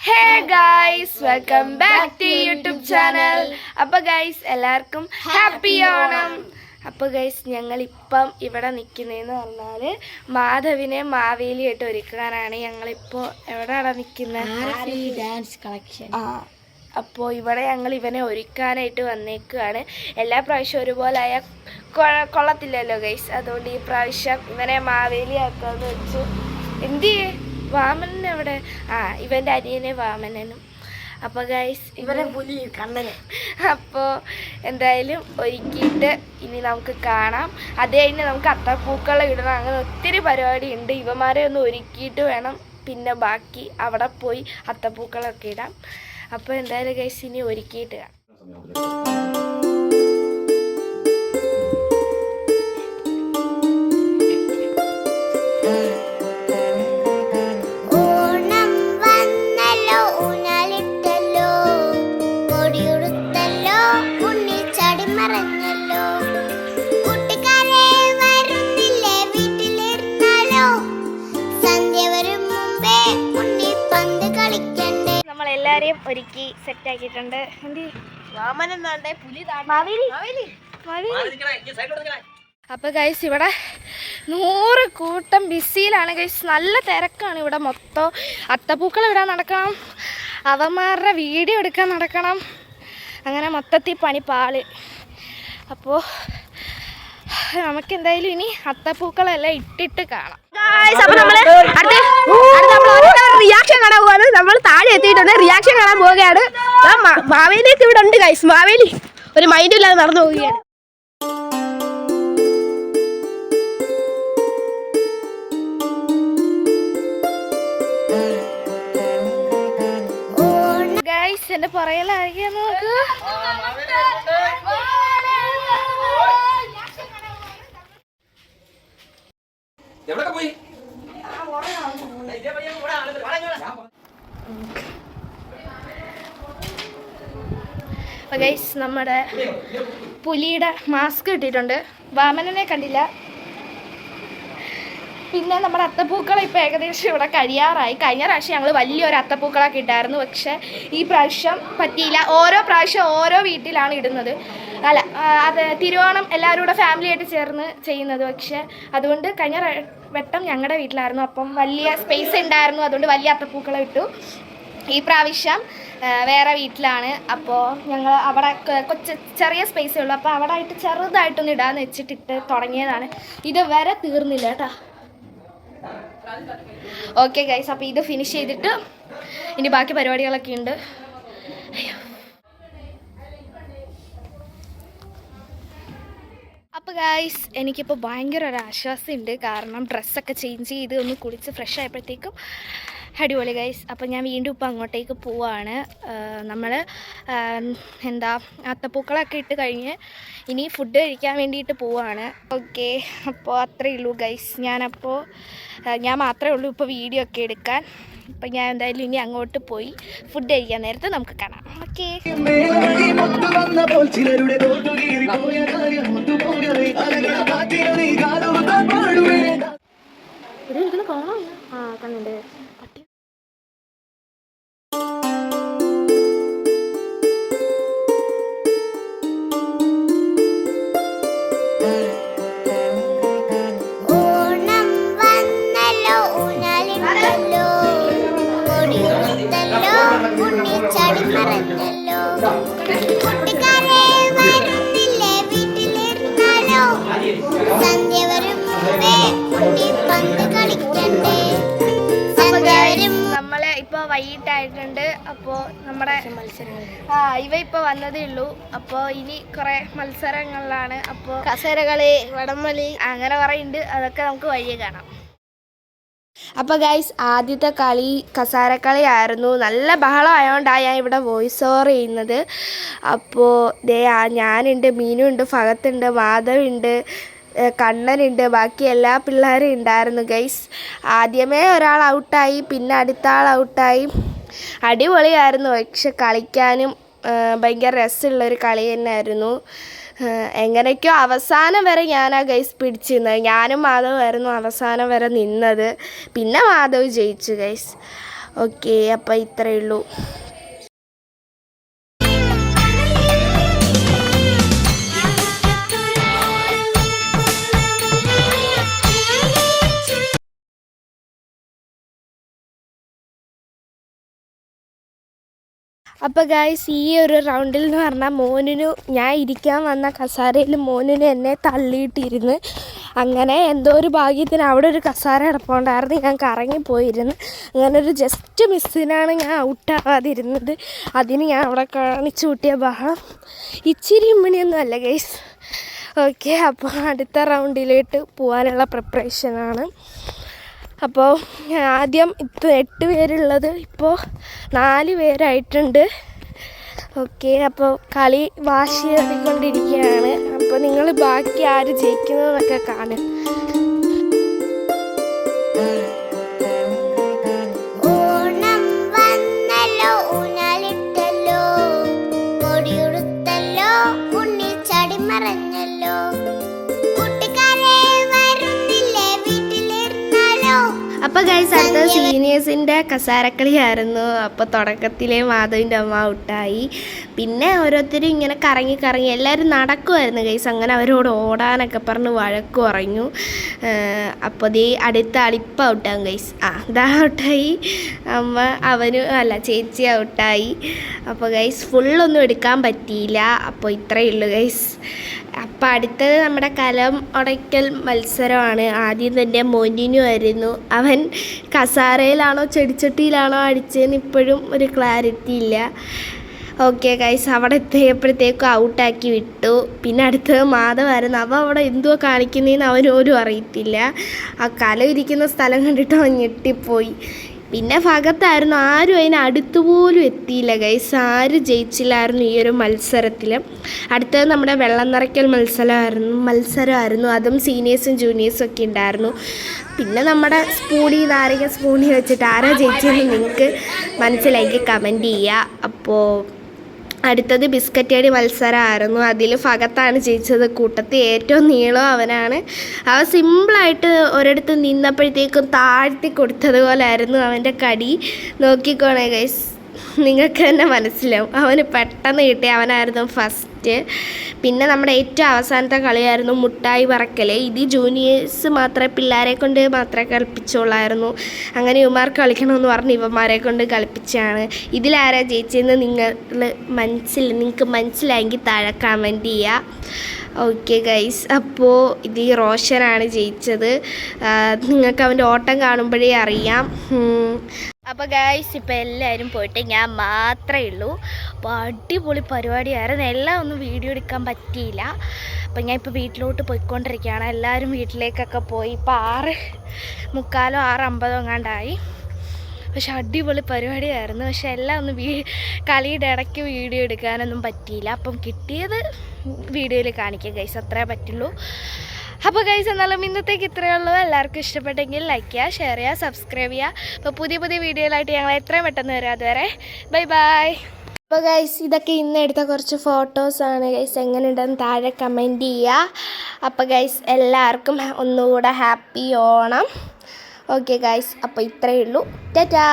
Hey guys, welcome back to YouTube channel. അപ്പോൾ guys എല്ലാവർക്കും happy Onam. അപ്പോൾ ഗൈസ് ഞങ്ങളിപ്പം ഇവിടെ നിൽക്കുന്നതെന്ന് പറഞ്ഞാൽ മാധവിനെ മാവേലിയായിട്ട് ഒരുക്കാനാണ്. ഞങ്ങളിപ്പോൾ എവിടെയാണ് നിൽക്കുന്നത്? Dance collection. അപ്പോൾ ഇവിടെ ഞങ്ങൾ ഇവനെ ഒരുക്കാനായിട്ട് വന്നേക്കുകയാണ്. എല്ലാ പ്രാവശ്യവും ഒരുപോലെ ആയാൽ കൊള്ളത്തില്ലല്ലോ ഗൈസ്. അതുകൊണ്ട് ഈ പ്രാവശ്യം ഇവനെ മാവേലിയാക്കാന്ന് വെച്ചു. എന്ത് വാമനൻ എവിടെ? ഇവൻ്റെ അനിയനെ വാമനനും. അപ്പോൾ ഗൈസ് ഇവനെ പുലി കണ്ണന്. അപ്പോൾ എന്തായാലും ഒരുക്കിയിട്ട് ഇനി നമുക്ക് കാണാം. അത് കഴിഞ്ഞ് നമുക്ക് അത്തപ്പൂക്കളം ഇടണം. അങ്ങനെ ഒത്തിരി പരിപാടി ഉണ്ട്. ഇവന്മാരെ ഒന്ന് ഒരുക്കിയിട്ട് വേണം പിന്നെ ബാക്കി അവിടെ പോയി അത്തപ്പൂക്കളമൊക്കെ ഇടാം. അപ്പോൾ എന്തായാലും ഗൈസ് ഇനി ഒരുക്കിയിട്ട് കാണാം. എല്ലാരെയും ഒരുക്കി സെറ്റ് ആക്കിയിട്ടുണ്ട്. അപ്പൊ ഗൈസ് ഇവിടെ 100 കൂട്ടം ബിസിയിലാണ് ഗൈസ്. നല്ല തിരക്കാണ് ഇവിടെ മൊത്തം. അത്തപ്പൂക്കൾ ഇടാൻ നടക്കണം, അവന്മാരുടെ വീഡിയോ എടുക്കാൻ നടക്കണം. അങ്ങനെ മൊത്തത്തിൽ പണി പാള്. അപ്പോൾ നമുക്ക് എന്തായാലും ഇനി അത്തപ്പൂക്കളെല്ലാം ഇട്ടിട്ട് കാണാം. റിയാക്ഷൻ കാണാൻ പോവാണ്. നമ്മൾ താഴെ എത്തിയിട്ടുണ്ട്. റിയാക്ഷൻ കാണാൻ പോവുകയാണ്. മാവേലിയൊക്കെ ഇവിടെ ഉണ്ട് ഗൈസ്. മാവേലി ഒരു മൈൻഡ് ഇല്ലാതെ നടന്നു പോവുകയാണ്. ഗൈസ് എന്റെ പുറകിലായിരിക്കും നോക്ക്. അപ്പോൾ ഗൈസ് നമ്മുടെ പുലിയുടെ മാസ്ക് കിട്ടിയിട്ടുണ്ട്. വാമനനെ കണ്ടില്ല. പിന്നെ നമ്മുടെ അത്തപ്പൂക്കളം ഇപ്പോൾ ഏകദേശം ഇവിടെ കഴിയാറായി. കഴിഞ്ഞ പ്രാവശ്യം ഞങ്ങൾ വലിയൊരു അത്തപ്പൂക്കളൊക്കെ ഇട്ടായിരുന്നു. പക്ഷേ ഈ പ്രാവശ്യം പറ്റിയില്ല. ഓരോ പ്രാവശ്യം ഓരോ വീട്ടിലാണ് ഇടുന്നത്. അല്ല, അത് തിരുവോണം എല്ലാവരും കൂടെ ഫാമിലിയായിട്ട് ചേർന്ന് ചെയ്യുന്നത്. പക്ഷേ അതുകൊണ്ട് കഴിഞ്ഞ വട്ടം ഞങ്ങളുടെ വീട്ടിലായിരുന്നു. അപ്പം വലിയ സ്പേസ് ഉണ്ടായിരുന്നു. അതുകൊണ്ട് വലിയ അത്തപ്പൂക്കളം ഇട്ടു. ഈ പ്രാവശ്യം വേറെ വീട്ടിലാണ്. അപ്പോൾ ഞങ്ങൾ അവിടെ ചെറിയ സ്പേസേ ഉള്ളൂ. അപ്പോൾ അവിടെ ആയിട്ട് ചെറുതായിട്ടൊന്ന് ഇടാന്ന് വെച്ചിട്ടിട്ട് തുടങ്ങിയതാണ്. ഇതുവരെ തീർന്നില്ല കേട്ടോ. ഓക്കെ ഗൈസ്, അപ്പോൾ ഇത് ഫിനിഷ് ചെയ്തിട്ട് ഇനി ബാക്കി പരിപാടികളൊക്കെ ഉണ്ട്. അപ്പോൾ ഗൈസ് എനിക്കിപ്പോൾ ഭയങ്കര ഒരു ആശ്വാസമുണ്ട്. കാരണം ഡ്രസ്സൊക്കെ ചേഞ്ച് ചെയ്ത് ഒന്ന് കുളിച്ച് ഫ്രഷ് ആയപ്പോഴത്തേക്കും അടിപൊളി ഗൈസ്. അപ്പോൾ ഞാൻ വീണ്ടും ഇപ്പോൾ അങ്ങോട്ടേക്ക് പോവാണ്. നമ്മൾ അത്തപ്പൂക്കളൊക്കെ ഇട്ട് കഴിഞ്ഞ് ഇനി ഫുഡ് കഴിക്കാൻ വേണ്ടിയിട്ട് പോവാണ്. ഓക്കെ, അപ്പോൾ അത്രയേ ഉള്ളൂ ഗൈസ്. ഞാൻ മാത്രമേ ഉള്ളൂ ഇപ്പോൾ വീഡിയോ ഒക്കെ എടുക്കാൻ. അപ്പം ഞാൻ എന്തായാലും ഇനി അങ്ങോട്ട് പോയി ഫുഡ് കഴിക്കാൻ നേരത്തെ നമുക്ക് കാണാം. ഓക്കെ, എനിക്കൊന്ന് കാണാം. കണ്ണുണ്ട്. നമ്മളെ ഇപ്പൊ വൈകിട്ടായിട്ടുണ്ട്. അപ്പോൾ നമ്മുടെ ഇവ ഇപ്പൊ വന്നതേ ഉള്ളൂ. അപ്പോൾ ഇനി കുറെ മത്സരങ്ങളിലാണ്. അപ്പോൾ കസേരകളി, വടംവലി, അങ്ങനെ കുറെ ഉണ്ട്. അതൊക്കെ നമുക്ക് വഴിയെ കാണാം. അപ്പോൾ ഗൈസ് ആദ്യത്തെ കളി കസാരക്കളി ആയിരുന്നു. നല്ല ബഹളം ആയതുകൊണ്ടാണ് ഞാൻ ഇവിടെ വോയിസ് ഓവർ ചെയ്യുന്നത്. അപ്പോൾ ഞാനുണ്ട്, മീനുണ്ട്, ഫഹത്തുണ്ട്, മാധവുണ്ട്, കണ്ണനുണ്ട്, ബാക്കി എല്ലാ പിള്ളേരും ഉണ്ടായിരുന്നു ഗൈസ്. ആദ്യമേ ഒരാൾ ഔട്ടായി, പിന്നെ അടുത്ത ആൾ ഔട്ടായി. അടിപൊളിയായിരുന്നു. പക്ഷെ കളിക്കാനും ഭയങ്കര രസമുള്ളൊരു കളി തന്നെയായിരുന്നു. എങ്ങനെയൊക്കെയോ അവസാനം വരെ ഞാനാ ഗൈസ് പിടിച്ചു നിന്നത്. ഞാനും മാധവുമായിരുന്നു അവസാനം വരെ നിന്നത്. പിന്നെ മാധവ് ജയിച്ചു ഗൈസ്. ഓക്കെ, അപ്പോൾ ഇത്രയേ ഉള്ളൂ. അപ്പോൾ ഗായ്സ്, ഈ ഒരു റൗണ്ടിൽ എന്ന് പറഞ്ഞാൽ മോനിനു ഞാൻ ഇരിക്കാൻ വന്ന കസാരയിൽ മോനിന് എന്നെ തള്ളിയിട്ടിരുന്ന്. അങ്ങനെ എന്തോ ഒരു ഭാഗ്യത്തിന് അവിടെ ഒരു കസാര കിടപ്പുണ്ടായിരുന്നു, ഞാൻ കറങ്ങിപ്പോയിരുന്നു. അങ്ങനെ ഒരു ജസ്റ്റ് മിസ്സിനാണ് ഞാൻ ഔട്ടാവാതിരുന്നത്. അതിന് ഞാൻ അവിടെ കാണിച്ചു കൂട്ടിയ ബഹളം ഇച്ചിരി ഇമ്മിണിയൊന്നും അല്ല ഗൈസ്. ഓക്കെ, അപ്പോൾ അടുത്ത റൗണ്ടിലേക്ക് പോകാനുള്ള പ്രിപ്പറേഷനാണ്. അപ്പോൾ ആദ്യം ഇപ്പോൾ 8 പേരുള്ളത് ഇപ്പോൾ 4 പേരായിട്ടുണ്ട്. ഓക്കെ, അപ്പോൾ കളി വാശിയേറിക്കൊണ്ടിരിക്കുകയാണ്. അപ്പോൾ നിങ്ങൾ ബാക്കി ആര് ജയിക്കുന്നതെന്നൊക്കെ കാണും. അപ്പോൾ ഗൈസ്, അടുത്ത സീനിയേഴ്സിൻ്റെ കസാരക്കളിയായിരുന്നു. അപ്പോൾ തുടക്കത്തിലെ മാധവിൻ്റെ അമ്മ ഔട്ടായി. പിന്നെ ഓരോരുത്തരും ഇങ്ങനെ കറങ്ങി എല്ലാവരും നടക്കുമായിരുന്നു ഗൈസ്. അങ്ങനെ അവരോട് ഓടാനൊക്കെ പറഞ്ഞ് വഴക്ക് പറഞ്ഞു. അപ്പോൾ ദേ അടുത്ത ആളിപ്പം ഔട്ടാകും ഗൈസ്. ഇതാ ഔട്ടായി. ചേച്ചി ഔട്ടായി. അപ്പോൾ ഗൈസ് ഫുള്ളൊന്നും എടുക്കാൻ പറ്റിയില്ല. അപ്പോൾ ഇത്രയേ ഉള്ളൂ ഗൈസ്. അപ്പം അടുത്തത് നമ്മുടെ കലം ഉടയ്ക്കൽ മത്സരമാണ്. ആദ്യം തന്നെ മോനിനു ആയിരുന്നു. അവൻ കസാരയിലാണോ ചെടിച്ചട്ടിയിലാണോ അടിച്ചതെന്ന് ഇപ്പോഴും ഒരു ക്ലാരിറ്റി ഇല്ല. ഓക്കെ ഗൈസ്, അവിടെ എത്തിയപ്പോഴത്തേക്കും ഔട്ടാക്കി വിട്ടു. പിന്നെ അടുത്തത് മാധവായിരുന്നു. അവൻ അവിടെ എന്തോ കാണിക്കുന്നതെന്ന് അവനോരും അറിയത്തില്ല. ആ കലം ഇരിക്കുന്ന സ്ഥലം കണ്ടിട്ട് അവൻ ഞെട്ടിപ്പോയി. പിന്നെ ഭാഗത്തായിരുന്നു, ആരും അതിന് അടുത്തുപോലും എത്തിയില്ല ഗൈസ്. ആരും ജയിച്ചില്ലായിരുന്നു ഈ ഒരു മത്സരത്തിൽ. അടുത്തത് നമ്മുടെ വെള്ളം നിറയ്ക്കൽ മത്സരമായിരുന്നു. അതും സീനിയേഴ്സും ജൂനിയേഴ്സും ഒക്കെ ഉണ്ടായിരുന്നു. പിന്നെ നമ്മുടെ നാരങ്ങ സ്പൂണി വെച്ചിട്ട് ആരാ ജയിച്ചതെന്ന് നിങ്ങൾക്ക് മനസ്സിലാക്കി കമൻറ്റ് ചെയ്യുക. അപ്പോൾ അടുത്തത് ബിസ്ക്കറ്റ് അടി മത്സരമായിരുന്നു. അതിൽ ഫഹത്താണ് ജയിച്ചത്. കൂട്ടത്തിൽ ഏറ്റവും നീളം അവനാണ്. അവൻ സിമ്പിളായിട്ട് ഒരിടത്ത് നിന്നപ്പോഴത്തേക്കും താഴ്ത്തി കൊടുത്തതുപോലെ ആയിരുന്നു അവൻ്റെ കടി. നോക്കിക്കോണേ ഗൈസ്, നിങ്ങൾക്ക് തന്നെ മനസ്സിലാവും. അവന് പെട്ടെന്ന് കിട്ടി, അവനായിരുന്നു ഫസ്റ്റ്. പിന്നെ നമ്മുടെ ഏറ്റവും അവസാനത്തെ കളിയായിരുന്നു മുട്ടായി പറക്കൽ. ഇത് ജൂനിയേഴ്സ് പിള്ളേരെ കൊണ്ട് മാത്രമേ കളിപ്പിച്ചുള്ളായിരുന്നു. അങ്ങനെ ഇവന്മാർക്ക് കളിക്കണമെന്ന് പറഞ്ഞ് ഇവന്മാരെ കൊണ്ട് കളിപ്പിച്ചാണ്. ഇതിലാരാ ജയിച്ചതെന്ന് നിങ്ങൾക്ക് മനസ്സിലായെങ്കിൽ താഴെ കമൻറ്റ് ചെയ്യുക. ഓക്കെ ഗൈസ്, അപ്പോൾ ഇത് റോഷനാണ് ജയിച്ചത്. നിങ്ങൾക്ക് അവൻ്റെ ഓട്ടം കാണുമ്പോഴേ അറിയാം. അപ്പോൾ ഗൈസ്, ഇപ്പോൾ എല്ലാവരും പോയിട്ട് ഞാൻ മാത്രമേ ഉള്ളൂ. അപ്പോൾ അടിപൊളി പരിപാടിയായിരുന്നു. എല്ലാം ഒന്നും വീഡിയോ എടുക്കാൻ പറ്റിയില്ല. അപ്പോൾ ഞാൻ ഇപ്പോൾ വീട്ടിലോട്ട് പോയിക്കൊണ്ടിരിക്കുകയാണ്. എല്ലാവരും വീട്ടിലേക്കൊക്കെ പോയി. ഇപ്പോൾ 6:45 6:50 എങ്ങാണ്ടായി. പക്ഷെ അടിപൊളി പരിപാടിയായിരുന്നു. പക്ഷെ എല്ലാം ഒന്നും കളിയുടെ ഇടയ്ക്ക് വീഡിയോ എടുക്കാനൊന്നും പറ്റിയില്ല. അപ്പം കിട്ടിയത് വീഡിയോയിൽ കാണിക്കുക ഗൈസ്, അത്രേ പറ്റുള്ളൂ. അപ്പോൾ ഗൈസ്, എന്നാലും ഇന്നത്തേക്ക് ഇത്രയേ ഉള്ളൂ. എല്ലാവർക്കും ഇഷ്ടപ്പെട്ടെങ്കിൽ ലൈക്ക് ചെയ്യുക, ഷെയർ ചെയ്യുക, സബ്സ്ക്രൈബ് ചെയ്യുക. അപ്പോൾ പുതിയ വീഡിയോയിലായിട്ട് ഞങ്ങൾ എത്രയും പെട്ടെന്ന് വരാം. അതുവരെ ബൈ. അപ്പോൾ ഗൈസ്, ഇതൊക്കെ ഇന്ന് എടുത്ത കുറച്ച് ഫോട്ടോസാണ് ഗൈസ്. എങ്ങനെയുണ്ടെന്ന് താഴെ കമൻറ്റ് ചെയ്യുക. അപ്പോൾ ഗൈസ്, എല്ലാവർക്കും ഒന്നുകൂടെ ഹാപ്പി ഓണം. ഓക്കെ ഗൈസ്, അപ്പോൾ ഇത്രയേ ഉള്ളൂ. ടാറ്റാ.